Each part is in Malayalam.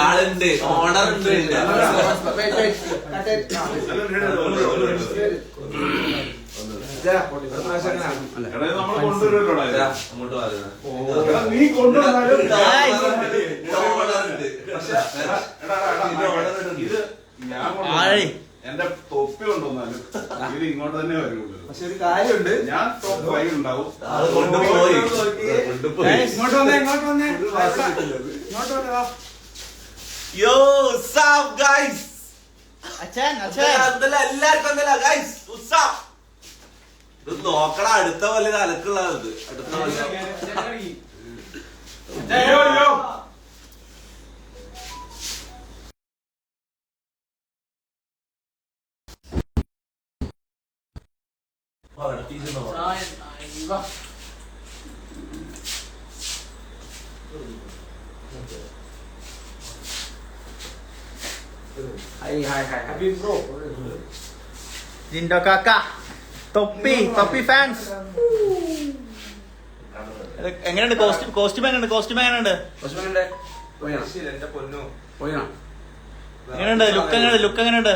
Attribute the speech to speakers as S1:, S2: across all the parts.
S1: ആളുണ്ട്, ഓണർ ഉണ്ട്.
S2: എന്റെ തൊപ്പി കൊണ്ടുവന്നാലും ഇത് ഇങ്ങോട്ട് തന്നെ വരുള്ളൂ.
S3: പക്ഷെ ഒരു കാര്യമുണ്ട്,
S2: ഞാൻ ടോപ്പ് ഫൈവ് ഉണ്ടാവും.
S1: യോ സാബ് ഗൈസ്, എല്ലാവർക്കും ഗൈസ് ഇത് നോക്കണം. അടുത്ത പോലെ അലക്കുള്ളത് അടുത്ത പോലെ.
S4: ജിൻഡോ കാക്ക, തൊപ്പി ഫാൻസ്. എങ്ങനെയുണ്ട് കോസ്റ്റ്യൂം എങ്ങനെയുണ്ട്? എങ്ങനെയുണ്ട്? ലുക്ക് എങ്ങനെയുണ്ട്?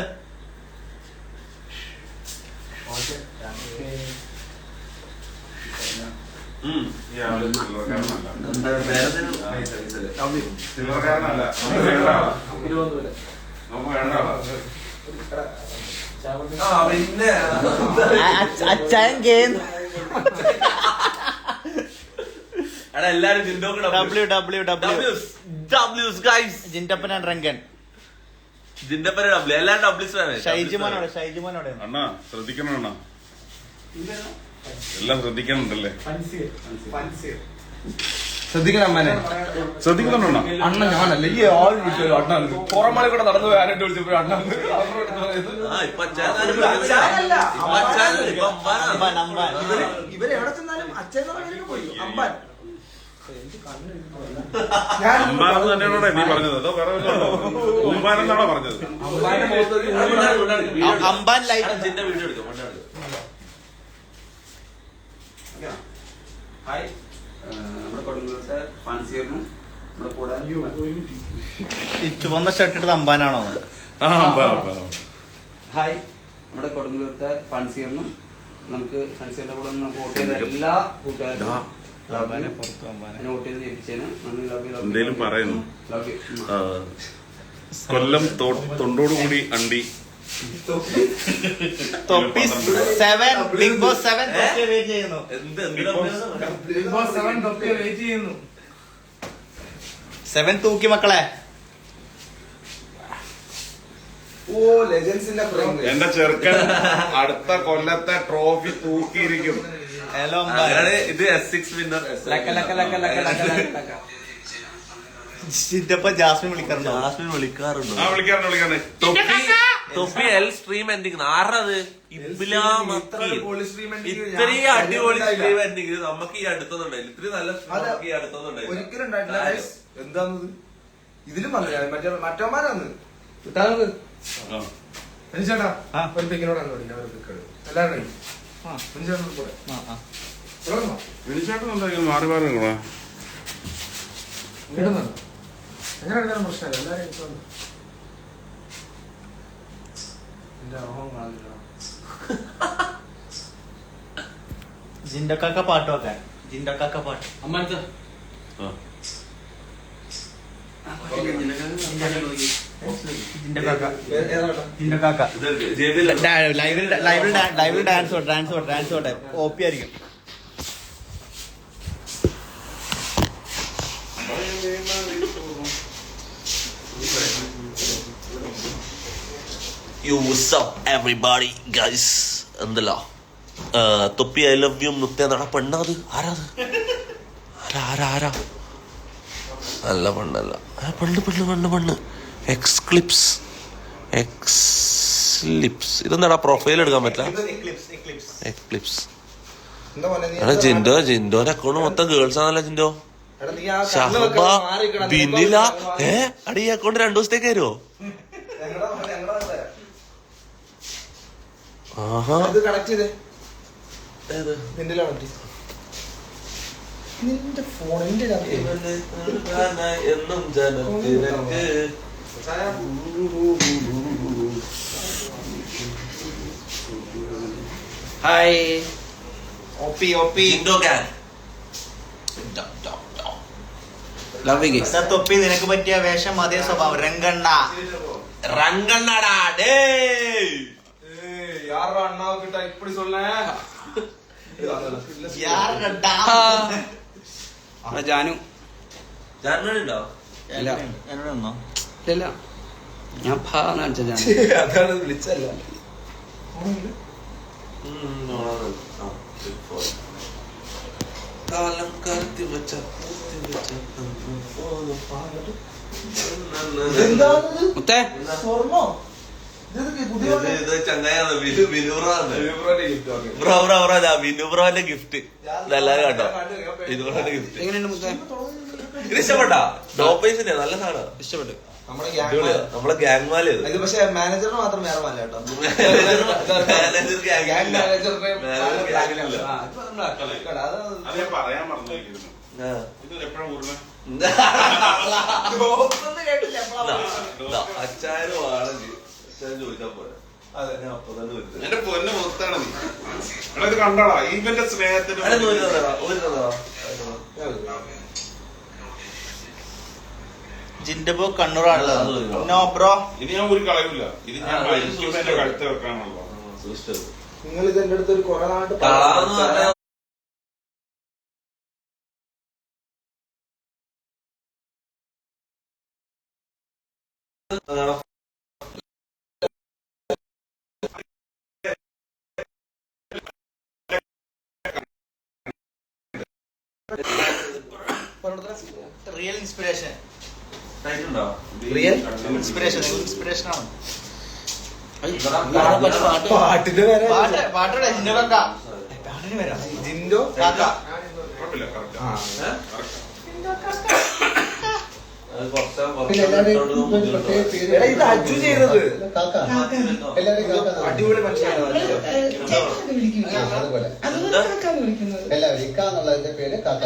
S4: അച്ചായൻ ഗെയിം
S1: എല്ലാരും
S4: ജിൻഡപ്പൻ റങ്കൻ,
S1: ജിൻഡപ്പൻ ഡബ്ല്യു, എല്ലാരും ഡബ്ല്യു.
S4: ഷൈജുമോനോടെ
S2: അണ്ണാ ശ്രദ്ധിക്കണം, അണ്ണാ എല്ലാം ശ്രദ്ധിക്കണുണ്ടല്ലേ?
S3: ശ്രദ്ധിക്കണം അമ്മനെ,
S2: ശ്രദ്ധിക്കുന്നുണ്ടോ
S3: അണ്ണ? ഞാനല്ല ഈ ആൾ വിളിച്ചോ അണ്ണ. പുറമണി കൂടെ നടന്നു ഞാനിട്ട് വിളിച്ചപ്പോ അണ്ണ ഇവരെവിടെ ചെന്നാലും അച്ഛൻ പോയി അമ്പാൻ.
S2: അമ്പാനെന്ന് തന്നെയാണോ നീ പറഞ്ഞത്? അതോ വേറെ ഉമ്പാനെന്നാണോ പറഞ്ഞത്?
S4: അമ്പാൻ ലൈറ്റ്
S1: വീഡിയോ എടുക്കും.
S3: ഹായ്, നമ്മുടെ കൊടുങ്ങല്ലൂരത്തെ ഫാൻസിയറിനും നമ്മുടെ കൂടെ
S4: ചുവന്ന ഷർട്ട് എടുത്ത് അമ്പാനാണോ?
S3: ഹായ്, നമ്മുടെ കൊടുങ്ങല്ലൂരത്തെ ഫാൻസിയറിനും നമുക്ക് ഫാൻസിയറിന്റെ കൂടെ നമുക്ക് വോട്ട് ചെയ്ത എല്ലാ കൂട്ടുകാരും വോട്ട് ചെയ്ത് ജയിപ്പിച്ചതിന്
S2: എന്തേലും പറയുന്നു. കൊല്ലം തൊണ്ടോടുകൂടി അണ്ടി
S4: തൊപ്പി 7 ബിഗ് ബോസ് 7 7 തൂക്കി മക്കളെ.
S3: ഓ ലെജൻസിന്റെ
S2: എന്റെ ചെറുക്കൻ അടുത്ത കൊല്ലത്തെ ട്രോഫി തൂക്കിയിരിക്കും.
S4: ഹലോ
S1: ഇത് S6 വിന്നർ.
S4: ജാസ്മിൻ വിളിക്കാറുണ്ടോ?
S1: വിളിക്കാറുണ്ടോ?
S2: വിളിക്കാറുണ്ട്.
S1: തൊപ്പി എൽ സ്ട്രീം എന്തെങ്കിലും ആറത് ഇത്രയും അടിപൊളി സ്ട്രീം എന്തെങ്കിലും നമുക്ക് ഈ അടുത്തൊന്നുണ്ടായില്ല. ഇത്രയും നല്ല ഈ അടുത്തൊന്നുണ്ടായില്ല.
S3: ഒരിക്കലും ഉണ്ടായിട്ടില്ല. എന്താന്നത് ഇതിലും വന്നു മറ്റോമാരാന്ന് ചേട്ടാ ഒരു പിക്കിനോട് എല്ലാവരും
S2: വിളിച്ചാട്ടുണ്ടെങ്കിൽ മാറി മാറി നിങ്ങളാ
S3: അങ്ങനെ എടുത്താലും പ്രശ്നമില്ല. എല്ലാവരും
S4: ജിൻഡക്കാക്ക പാട്ട് വെക്കാൻ. ജിൻഡക്കാക്ക പാട്ട് ലൈവിൽ ഡാൻസ് ഓപ്പി ആയിരിക്കും.
S1: എവറിബഡി ഗൈസ്, എന്തല്ലോ തൊപ്പി ഐ ലവ് യു മുത്തേ നട പെണ്ണത് ആരാത്? ആരാ നല്ല പെണ്ണല്ല, പെണ്ണ് എക്സ്ക്ലിപ്സ് ഇതെന്താടാ പ്രൊഫൈൽ എടുക്കാൻ പറ്റില്ല. എക്ലിപ്സ് ജിൻഡോന്റെ അക്കൗണ്ട് മൊത്തം ഗേൾസ് ആണല്ലോ. ജിൻഡോ, ഷഹബ, ബിനില അടി ഈ അക്കൗണ്ട് 2 ദിവസത്തേക്ക് വരുമോ?
S5: നിന്റെ ഫോണിന്റെ
S1: എന്നും ജനത്തിരക്ക്.
S3: ഹായ്
S4: ഒപ്പി ഒപ്പി
S1: ഇൻഡോ ഗ്യാങ്.
S3: ലവ് യു
S4: തൊപ്പി നിനക്ക് പറ്റിയ വേഷം അതേ സ്വഭാവം രംഗണ്ണ
S1: റങ്കണ്ണടാ ഡേ.
S3: ജാനു
S1: ജാനുണ്ടോ?
S3: ഇല്ല.
S4: എന്നോടൊന്നോ
S3: ഇല്ല ഞാൻ കാണിച്ച ജാനു.
S5: അതാണ് വിളിച്ചല്ല.
S1: കാലം കാത്തി വെച്ച
S3: മുത്തേ
S5: സ്വർണ്ണോ ഇതൊക്കെ പുതിയ
S1: ഇത് ചങ്ങായാണ് വിനുബ്രോന്റെ ഗിഫ്റ്റ്. ഇതെല്ലാരും കേട്ടോ, വിനുബ്രോന്റെ ഗിഫ്റ്റ്.
S3: എങ്ങനെയുണ്ട് മുത്തേ?
S1: ഇത് ഇഷ്ടപ്പെട്ടാ? ഡോപ്പേഴ്സിന്റെ നല്ല സാധനം.
S3: ഇഷ്ടപ്പെട്ടു.
S5: നമ്മുടെ
S1: നമ്മളെ ഗ്യാങ് മാല ഇത്.
S5: ഇത് പക്ഷെ മാനേജറിന് മാത്രം വേറെ മല്ല കേട്ടോ.
S1: മാനേജർ ഗ്യാങ്
S3: ആ, ഇപ്പൊ നമ്മള്
S2: അത് ഞാൻ പറയാൻ മറന്നിരിക്കുന്നു. ഇത് എപ്പോഴാ ഊർണ്ണ?
S1: അച്ചായനും ആണെങ്കിൽ അച്ചായൻ ചോദിച്ചാ പോരാ. അതെ, ഞാൻ അപ്പൊ തന്നെ വരുന്നത്.
S2: എന്റെ പൊന്ന് മുത്താണ് നീ. എടാ ഇത് കണ്ടോടാ ഇവന്റെ സ്നേഹത്തിന്
S4: ജിൻഡബോ കണ്ണൂറാണല്ലോ. No bro.
S2: ഇത് ഞാൻ ഒരു കളയൂല. ഇത് ഞാൻ മരിക്കുമ്പോ എന്റെ കഴുത്ത് വെക്കാനുള്ള.
S5: നിങ്ങൾ ഇത് എന്റെ അടുത്ത് ഒരു കുറെ നാട്ട്
S1: കളാന്ന് പറഞ്ഞാൽ
S4: റിയൽ ഇൻസ്പിറേഷൻ.
S1: ഉണ്ടോ?
S5: റിയൽ
S4: ഇൻസ്പിറേഷൻ ആണ്.
S5: പാട്ടിന്റെ പേര്
S4: പാട്ടോടെ ജിൻഡോ കാക്ക. പാട്ടിന് വരാം.
S5: ജിൻഡോ
S4: കാക്ക.
S2: കുഴപ്പമില്ല, correct ആ.
S1: അത് കുറച്ച്
S5: പിന്നെ എടാ, ഇത് അജു ചെയ്തത് അടിപൊളി മനുഷ്യനാണ്. അതുപോലെ എല്ലാവരും ഇക്ക എന്നുള്ളതിന്റെ പേര് കാക്ക.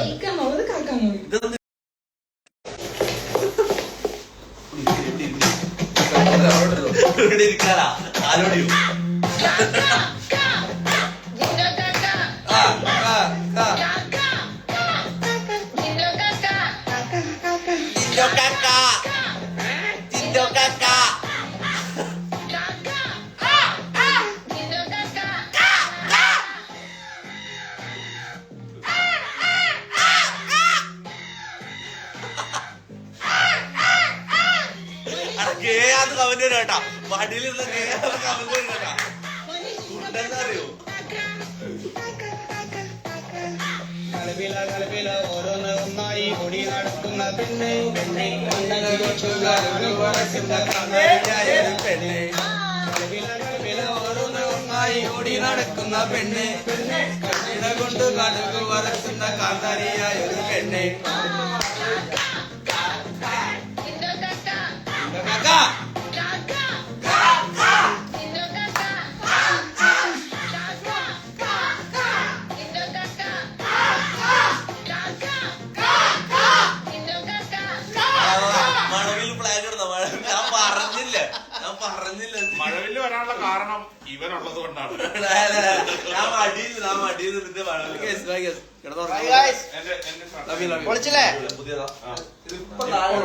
S1: ഇവിടെ ഇരിക്കാനാ ആരോടിയോ? കേട്ട് കമന്റ് കേട്ടാ, വടിയിലിരുന്ന കമന്റ് കേട്ടാ. എന്താ അറിയോ?
S3: ഓരോന്ന് ഒന്നായി കൂടി നടക്കുന്ന പെണ്ണെ ഓരോന്ന് ഒന്നായി ഓടി നടക്കുന്ന പെണ്ണെ കണ്ണിട കൊണ്ട് കടുക് വരക്കുന്ന കാന്താരിയായ ഒരു പെണ്ണെ.
S1: മഴവിൽ ഫ്ലാഗ് ഇടുന്ന ഞാൻ പറഞ്ഞില്ല
S2: മഴവില് വരാനുള്ള കാരണം ഇവനുള്ളത് കൊണ്ടാണ്.
S1: ഞാൻ മടിയിൽ നിന്നിട്ട് മഴവിൽ
S4: പൊളിച്ചില്ലേ?
S1: പുതിയതാ.
S5: ഇതിപ്പോ താഴെ